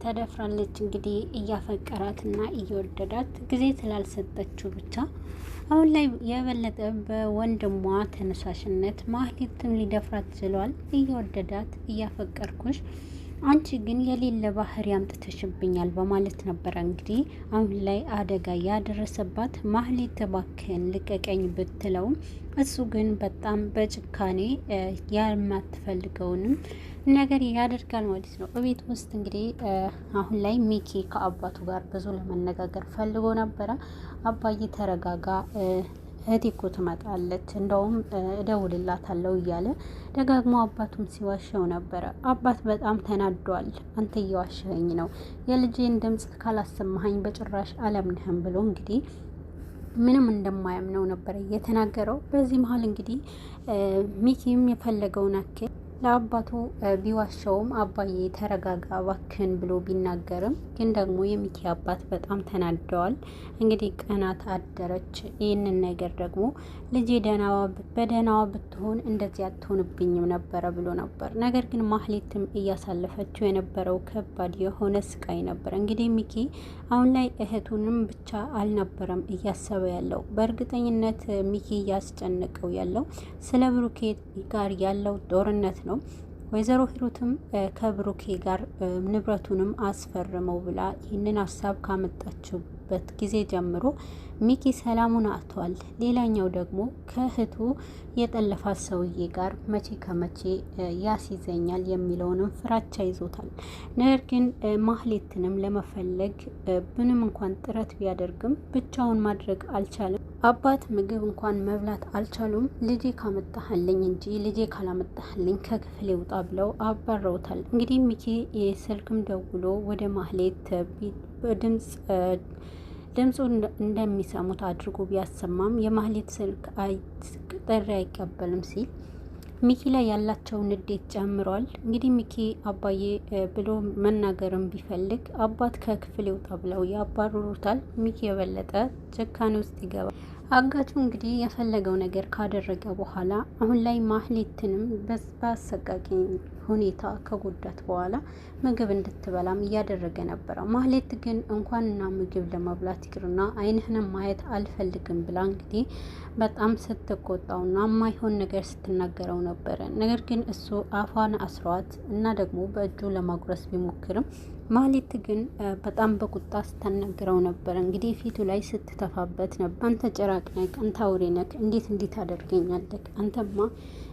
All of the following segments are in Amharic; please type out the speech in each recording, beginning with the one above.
ተደፍራለች። እንግዲህ እያፈቀራትና እየወደዳት ጊዜ ስላልሰጠችው ብቻ አሁን ላይ የበለጠ በወንድሟ ተነሳሽነት ማህሌትም ሊደፍራት ችሏል። እየወደዳት እያፈቀርኩሽ አንቺ ግን የሌለ ባህሪ አምጥተሽብኛል በማለት ነበረ እንግዲህ አሁን ላይ አደጋ ያደረሰባት። ማህሌት እባክህን ልቀቀኝ ብትለውም እሱ ግን በጣም በጭካኔ የማትፈልገውንም ነገር ያደርጋል ማለት ነው። በቤት ውስጥ እንግዲህ አሁን ላይ ሚኪ ከአባቱ ጋር ብዙ ለመነጋገር ፈልጎ ነበረ። አባዬ ተረጋጋ፣ እህቴ እኮ ትመጣለች፣ እንደውም እደውልላታለሁ እያለ ደጋግሞ አባቱም ሲዋሸው ነበረ። አባት በጣም ተናዷል። አንተ እየዋሸኸኝ ነው፣ የልጄን ድምፅ ካላሰማኸኝ በጭራሽ አላምንህም ብሎ እንግዲህ ምንም እንደማያምነው ነበረ እየተናገረው። በዚህ መሀል እንግዲህ ሚኪም የፈለገውን አክል ለአባቱ ቢዋሸውም አባዬ ተረጋጋ እባክህን ብሎ ቢናገርም ግን ደግሞ የሚኪ አባት በጣም ተናደዋል። እንግዲህ ቀናት አደረች። ይህንን ነገር ደግሞ ልጄ በደህናዋ ብትሆን እንደዚህ አትሆንብኝም ነበረ ብሎ ነበር። ነገር ግን ማህሌትም እያሳለፈችው የነበረው ከባድ የሆነ ስቃይ ነበር። እንግዲህ ሚኪ አሁን ላይ እህቱንም ብቻ አልነበረም እያሰበ ያለው። በእርግጠኝነት ሚኪ እያስጨነቀው ያለው ስለ ብሩኬ ጋር ያለው ጦርነት ነው። ወይዘሮ ሂሩትም ከብሩኬ ጋር ንብረቱንም አስፈርመው ብላ ይህንን ሀሳብ ካመጣችበት ጊዜ ጀምሮ ሚኪ ሰላሙን አጥቷል። ሌላኛው ደግሞ ከእህቱ የጠለፋት ሰውዬ ጋር መቼ ከመቼ ያስይዘኛል የሚለውንም ፍራቻ ይዞታል። ነገር ግን ማህሌትንም ለመፈለግ ምንም እንኳን ጥረት ቢያደርግም ብቻውን ማድረግ አልቻለም። አባት ምግብ እንኳን መብላት አልቻሉም። ልጄ ካመጣህልኝ እንጂ ልጄ ካላመጣህልኝ ከክፍል ይውጣ ብለው አባረውታል። እንግዲህ ሚኪ ስልክም ደውሎ ወደ ማህሌት ድምፁ እንደሚሰሙት አድርጎ ቢያሰማም የማህሌት ስልክ ጥሪ አይቀበልም ሲል ሚኪ ላይ ያላቸው ንዴት ጨምሯል። እንግዲህ ሚኪ አባዬ ብሎ መናገርም ቢፈልግ አባት ከክፍል ይውጣ ብለው ያባርሩታል። ሚኪ የበለጠ ጭካኔ ውስጥ ይገባል። አጋቹ እንግዲህ የፈለገው ነገር ካደረገ በኋላ አሁን ላይ ማህሌትንም በአሰቃቂ ሁኔታ ከጎዳት በኋላ ምግብ እንድትበላም እያደረገ ነበረ። ማህሌት ግን እንኳንና ምግብ ለመብላት ይቅርና ዓይንህንም ማየት አልፈልግም ብላ እንግዲህ በጣም ስትቆጣውና የማይሆን ነገር ስትናገረው ነበረ። ነገር ግን እሱ አፏን አስሯት እና ደግሞ በእጁ ለማጉረስ ቢሞክርም ማህሌት ግን በጣም በቁጣ ስታናግረው ነበር። እንግዲህ ፊቱ ላይ ስትተፋበት ነበር። አንተ ጭራቅ ነህ፣ አንተ አውሬ ነህ፣ እንዴት አደርገኛለህ? አንተማ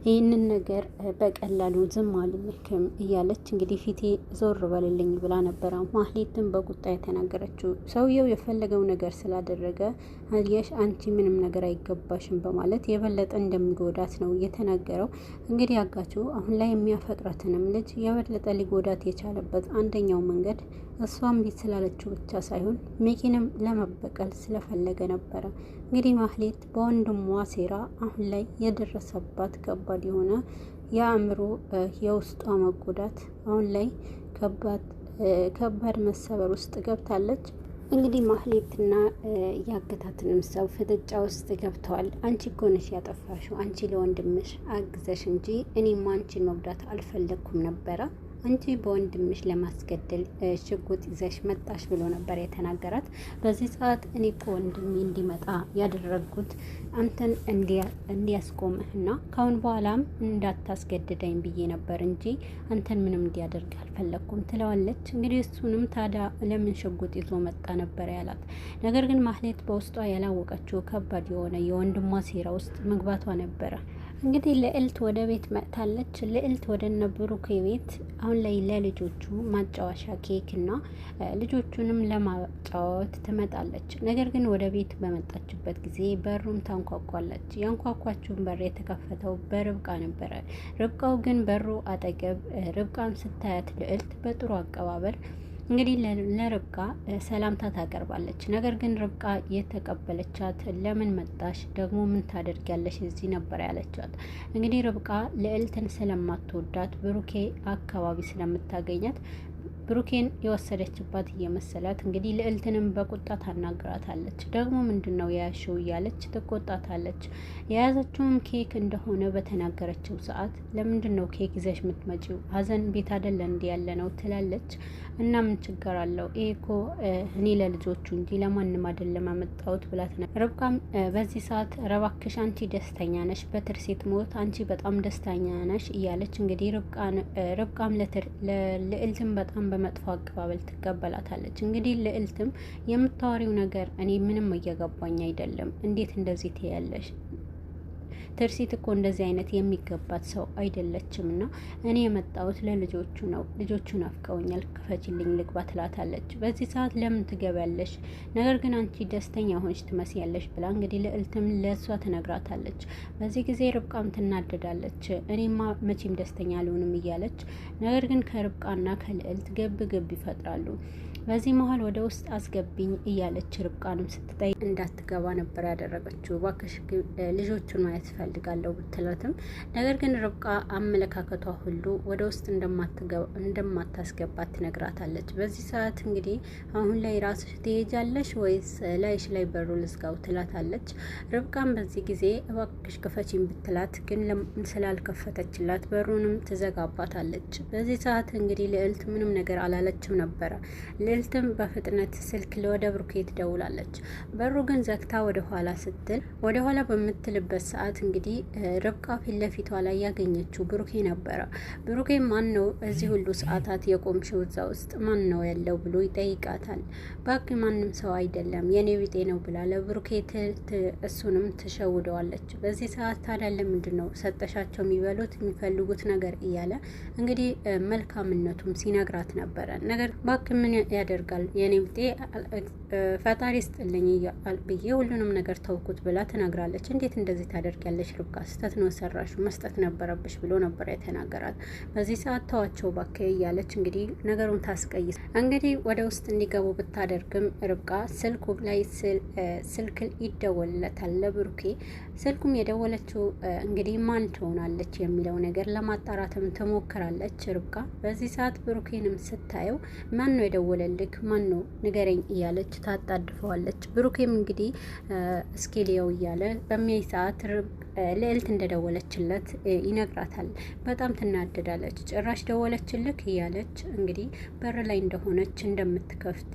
ይህንን ነገር በቀላሉ ዝም አልልክም እያለች እንግዲህ ፊቴ ዞር በልልኝ ብላ ነበረ ማህሌትን በቁጣ የተናገረችው። ሰውየው የፈለገው ነገር ስላደረገ አልየሽ አንቺ ምንም ነገር አይገባሽም በማለት የበለጠ እንደሚጎዳት ነው የተናገረው። እንግዲህ አጋቹ አሁን ላይ የሚያፈቅራትንም ልጅ የበለጠ ሊጎዳት የቻለበት አንደኛው መንገድ እሷም ቤት ስላለችው ብቻ ሳይሆን ሚኪንም ለመበቀል ስለፈለገ ነበረ። እንግዲህ ማህሌት በወንድሟ ሴራ አሁን ላይ የደረሰባት ከባድ የሆነ የአእምሮ የውስጧ መጎዳት አሁን ላይ ከባድ መሰበር ውስጥ ገብታለች። እንግዲህ ማህሌትና ያገታትንም ሰው ፍጥጫ ውስጥ ገብተዋል። አንቺ እኮ ነሽ ያጠፋሽው፣ አንቺ ለወንድምሽ አግዘሽ እንጂ እኔማ አንቺን መጉዳት አልፈለግኩም ነበረ፣ አንቺ በወንድምሽ ለማስገደል ሽጉጥ ይዘሽ መጣሽ ብሎ ነበር የተናገራት። በዚህ ሰዓት እኔ እኮ ወንድሜ እንዲመጣ ያደረግኩት አንተን እንዲያስቆምህና ካሁን በኋላም እንዳታስገድደኝ ብዬ ነበር እንጂ አንተን ምንም እንዲያደርግ አልፈለግኩም ትለዋለች። እንግዲህ እሱንም ታዲያ ለምን ሽጉጥ ይዞ መጣ ነበር ያላት። ነገር ግን ማህሌት በውስጧ ያላወቀችው ከባድ የሆነ የወንድሟ ሴራ ውስጥ መግባቷ ነበረ። እንግዲህ ልዕልት ወደ ቤት መጥታለች። ልዕልት ወደ እነ ብሩኬ ቤት አሁን ላይ ለልጆቹ ማጫወቻ ኬክ እና ልጆቹንም ለማጫወት ትመጣለች። ነገር ግን ወደ ቤት በመጣችበት ጊዜ በሩም ታንኳኳለች። ያንኳኳችውን በር የተከፈተው በርብቃ ነበረ። ርብቃው ግን በሩ አጠገብ ርብቃን ስታያት ልዕልት በጥሩ አቀባበል እንግዲህ ለርብቃ ሰላምታ ታቀርባለች። ነገር ግን ርብቃ የተቀበለቻት ለምን መጣሽ ደግሞ ምን ታደርጊያለሽ እዚህ ነበር ያለቻት። እንግዲህ ርብቃ ልዕልትን ስለማትወዳት ብሩኬ አካባቢ ስለምታገኛት ብሩኬን የወሰደችባት እየመሰላት እንግዲህ ልዕልትንም በቁጣ ታናግራታለች። ደግሞ ምንድነው የያዝሽው እያለች ትቆጣታለች። የያዘችውም ኬክ እንደሆነ በተናገረችው ሰዓት ለምንድነው ኬክ ይዘሽ የምትመጪው? ሀዘን ቤት አይደለ እንዲ ያለ ነው ትላለች። እና ምን ችግር አለው? ይሄ እኮ እኔ ለልጆቹ እንጂ ለማንም አይደለም አመጣሁት ብላት ነው። ርብቃም በዚህ ሰዓት ረባክሽ አንቺ ደስተኛ ነሽ፣ በትርሲት ሞት አንቺ በጣም ደስተኛ ነሽ እያለች እንግዲህ ርብቃም ለልዕልትም በጣም በመጥፎ አቀባበል ትቀበላታለች። እንግዲህ ልዕልትም የምታወሪው ነገር እኔ ምንም እየገባኝ አይደለም፣ እንዴት እንደዚህ ትያለሽ? ትርሲት እኮ እንደዚህ አይነት የሚገባት ሰው አይደለችም እና እኔ የመጣሁት ለልጆቹ ነው። ልጆቹ ናፍቀውኛል፣ ክፈችልኝ ልግባ ትላታለች። በዚህ ሰዓት ለምን ትገቢያለሽ? ነገር ግን አንቺ ደስተኛ ሆንሽ ትመስያለሽ ብላ እንግዲህ ልዕልትም ለእሷ ትነግራታለች። በዚህ ጊዜ ርብቃም ትናደዳለች። እኔማ መቼም ደስተኛ አልሆንም እያለች ነገር ግን ከርብቃና ከልዕልት ግብ ይፈጥራሉ። በዚህ መሀል ወደ ውስጥ አስገቢኝ እያለች ርብቃንም ስትጠይቅ እንዳትገባ ነበር ያደረገችው። እባክሽ ልጆቹን ማየት ፈልጋለሁ ብትላትም ነገር ግን ርብቃ አመለካከቷ ሁሉ ወደ ውስጥ እንደማታስገባት ትነግራታለች። በዚህ ሰዓት እንግዲህ አሁን ላይ ራስሽ ትሄጃለሽ ወይስ ላይሽ ላይ በሩ ልዝጋው ትላታለች። ርብቃም በዚህ ጊዜ እባክሽ ክፈቺኝ ብትላት ግን ስላልከፈተችላት በሩንም ትዘጋባታለች። በዚህ ሰዓት እንግዲህ ልዕልት ምንም ነገር አላለችም ነበረ። ልዕልትም በፍጥነት ስልክ ወደ ብሩኬ ትደውላለች። በሩ ግን ዘግታ ወደ ኋላ በምትልበት ሰዓት እንግዲህ ርብቃ ፊት ለፊቷ ላይ ያገኘችው ብሩኬ ነበረ። ብሩኬ ማን ነው እዚህ ሁሉ ሰዓታት የቆምሽው እዛ ውስጥ ማን ነው ያለው ብሎ ይጠይቃታል። ባክ ማንም ሰው አይደለም የኔ ቢጤ ነው ብላ ለብሩኬ እሱንም ትሸውደዋለች። በዚህ ሰዓት ታዲያ ለምንድን ነው ሰጠሻቸው የሚበሉት የሚፈልጉት ነገር እያለ እንግዲህ መልካምነቱም ሲነግራት ነበረ። ነገር ባክ ምን ያደርጋል የኔ ብጤ ፈጣሪ ስጥልኝ ብዬ ሁሉንም ነገር ተውኩት ብላ ትነግራለች። እንዴት እንደዚህ ታደርጊያለሽ ርብቃ? ስህተት ነው ሰራሹ፣ መስጠት ነበረብሽ ብሎ ነበር የተናገራት። በዚህ ሰዓት ተዋቸው ባክ እያለች እንግዲህ ነገሩን ታስቀይስ እንግዲህ ወደ ውስጥ እንዲገቡ ብታደርግም ርብቃ ስልኩ ላይ ስልክ ይደወልለታል ለብሩኬ። ስልኩም የደወለችው እንግዲህ ማን ትሆናለች የሚለው ነገር ለማጣራትም ትሞክራለች ርብቃ። በዚህ ሰዓት ብሩኬንም ስታየው ማን ነው የደወለልክ? ማን ነው ንገረኝ እያለች ታጣድፈዋለች። ብሩኬም እንግዲህ እስኪሊየው እያለ በሚያይ ሰዓት ልዕልት እንደደወለችለት ይነግራታል። በጣም ትናደዳለች። ጭራሽ ደወለችልክ እያለች እንግዲህ በር ላይ እንደሆነች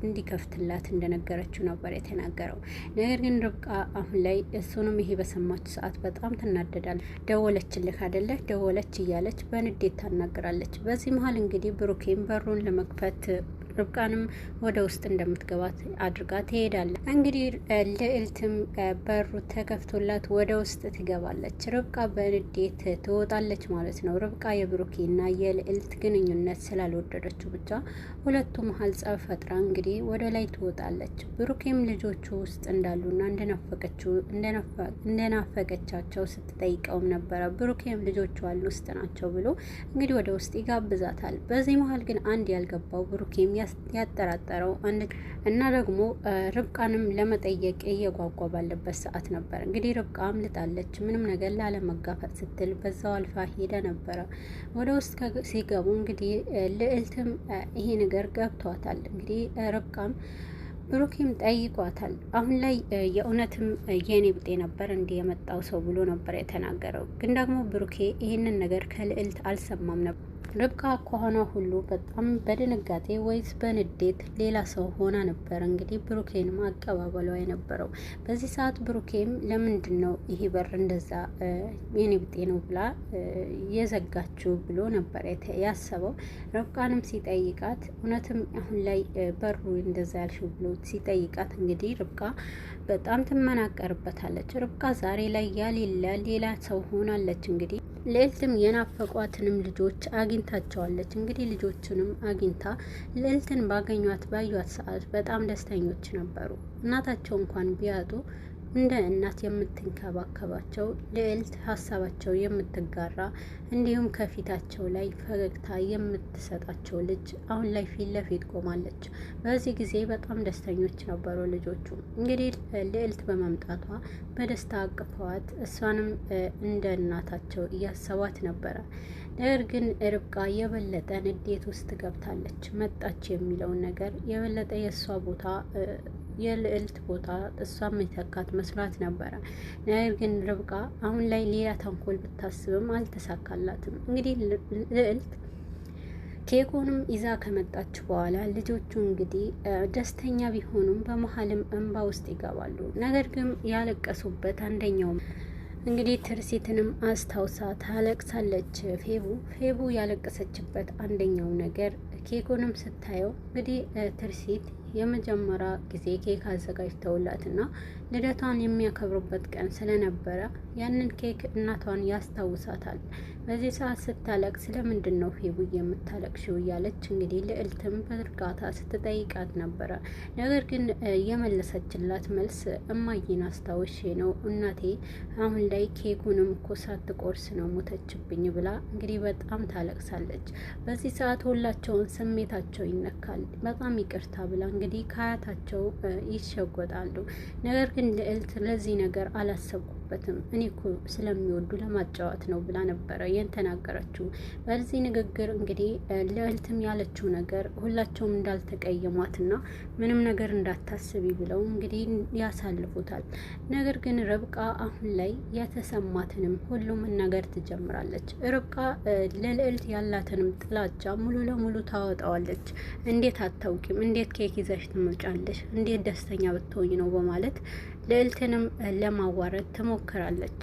እንዲከፍትላት እንደነገረችው ነበር የተናገረው። ነገር ግን ርብቃ አሁን ላይ እሱንም ይሄ በሰማች ሰዓት በጣም ትናደዳለች። ደወለችልክ አይደለ? ደወለች እያለች በንዴት ታናግራለች። በዚህ መሀል እንግዲህ ብሩኬም በሩን ለመክፈት ርብቃንም ወደ ውስጥ እንደምትገባት አድርጋ ትሄዳለች። እንግዲህ ልዕልትም በሩ ተከፍቶላት ወደ ውስጥ ትገባለች። ርብቃ በንዴት ትወጣለች ማለት ነው። ርብቃ የብሩኬና የልዕልት ግንኙነት ስላልወደደችው ብቻ ሁለቱ መሀል ጸብ ፈጥራ እንግዲህ ወደ ላይ ትወጣለች። ብሩኬም ልጆቹ ውስጥ እንዳሉና እንደናፈቀቻቸው ስትጠይቀውም ነበረ። ብሩኬም ልጆቹ አሉ ውስጥ ናቸው ብሎ እንግዲህ ወደ ውስጥ ይጋብዛታል። በዚህ መሀል ግን አንድ ያልገባው ብሩኬም ያጠራጠረው እና ደግሞ ርብቃንም ለመጠየቅ እየጓጓ ባለበት ሰዓት ነበር እንግዲህ ርብቃ አምልጣለች። ምንም ነገር ላለመጋፈጥ ስትል በዛው አልፋ ሄደ ነበረ። ወደ ውስጥ ሲገቡ እንግዲህ ልዕልትም ይሄ ነገር ገብቷታል። እንግዲህ ርብቃም ብሩኬም ጠይቋታል። አሁን ላይ የእውነትም የኔ ብጤ ነበር እንዲህ የመጣው ሰው ብሎ ነበር የተናገረው። ግን ደግሞ ብሩኬ ይህንን ነገር ከልዕልት አልሰማም ነበር። ርብቃ ከሆነ ሁሉ በጣም በድንጋጤ ወይስ በንዴት ሌላ ሰው ሆና ነበር እንግዲህ ብሩኬንም አቀባበሏ የነበረው። በዚህ ሰዓት ብሩኬም ለምንድን ነው ይሄ በር እንደዛ የኔ ብጤ ነው ብላ የዘጋችው ብሎ ነበር ያሰበው። ርብቃንም ሲጠይቃት እውነትም አሁን ላይ በሩ እንደዛ ያልሽው ብሎ ሲጠይቃት እንግዲህ ርብቃ በጣም ትመናቀርበታለች። ርብቃ ዛሬ ላይ ሌላ ሰው ሆናለች። እንግዲህ ልዕልትም የናፈቋትንም ልጆች አግኝታቸዋለች። እንግዲህ ልጆቹንም አግኝታ ልዕልትን ባዩት ሰዓት በጣም ደስተኞች ነበሩ። እናታቸው እንኳን ቢያጡ እንደ እናት የምትንከባከባቸው ልዕልት ሀሳባቸው የምትጋራ እንዲሁም ከፊታቸው ላይ ፈገግታ የምትሰጣቸው ልጅ አሁን ላይ ፊት ለፊት ቆማለች። በዚህ ጊዜ በጣም ደስተኞች ነበሩ ልጆቹ። እንግዲህ ልዕልት በመምጣቷ በደስታ አቅፈዋት እሷንም እንደ እናታቸው እያሰቧት ነበረ። ነገር ግን ርብቃ የበለጠ ንዴት ውስጥ ገብታለች። መጣች የሚለውን ነገር የበለጠ የእሷ ቦታ የልዕልት ቦታ እሷም የተካት መስሏት ነበረ። ነገር ግን ርብቃ አሁን ላይ ሌላ ተንኮል ብታስብም አልተሳካላትም። እንግዲህ ልዕልት ኬኩንም ይዛ ከመጣች በኋላ ልጆቹ እንግዲህ ደስተኛ ቢሆኑም በመሀልም እንባ ውስጥ ይገባሉ። ነገር ግን ያለቀሱበት አንደኛው እንግዲህ ትርሲትንም አስታውሳ ታለቅሳለች። ፌቡ ያለቀሰችበት አንደኛው ነገር ኬኩንም ስታየው እንግዲህ ትርሲት የመጀመሪያ ጊዜ ኬክ አዘጋጅተውላትና ልደቷን የሚያከብሩበት ቀን ስለነበረ ያንን ኬክ እናቷን ያስታውሳታል። በዚህ ሰዓት ስታለቅ ስለምንድን ነው ፌቡዬ የምታለቅሽው እያለች እንግዲህ ልዕልትም በእርጋታ ስትጠይቃት ነበረ። ነገር ግን የመለሰችላት መልስ እማዬን አስታውሼ ነው እናቴ አሁን ላይ ኬኩንም እኮ ሳትቆርስ ነው ሞተችብኝ ብላ እንግዲህ በጣም ታለቅሳለች። በዚህ ሰዓት ሁላቸውን ስሜታቸው ይነካል። በጣም ይቅርታ ብላ እንግዲህ ከአያታቸው ይሸጎጣሉ። ነገር ግን ልዕልት ለዚህ ነገር አላሰብኩበትም እኔ እኮ ስለሚወዱ ለማጫወት ነው ብላ ነበረ የተናገረችው። በዚህ ንግግር እንግዲህ ልዕልትም ያለችው ነገር ሁላቸውም እንዳልተቀየሟትና ምንም ነገር እንዳታስቢ ብለው እንግዲህ ያሳልፉታል። ነገር ግን ርብቃ አሁን ላይ የተሰማትንም ሁሉም ነገር ትጀምራለች። ርብቃ ለልዕልት ያላትንም ጥላቻ ሙሉ ለሙሉ ታወጣዋለች። እንዴት አታውቂም? እንዴት ኬክ ይዘሽ ትመጫለሽ? እንዴት ደስተኛ ብትሆኝ ነው በማለት ልዕልትንም ለማዋረድ ትሞክራለች።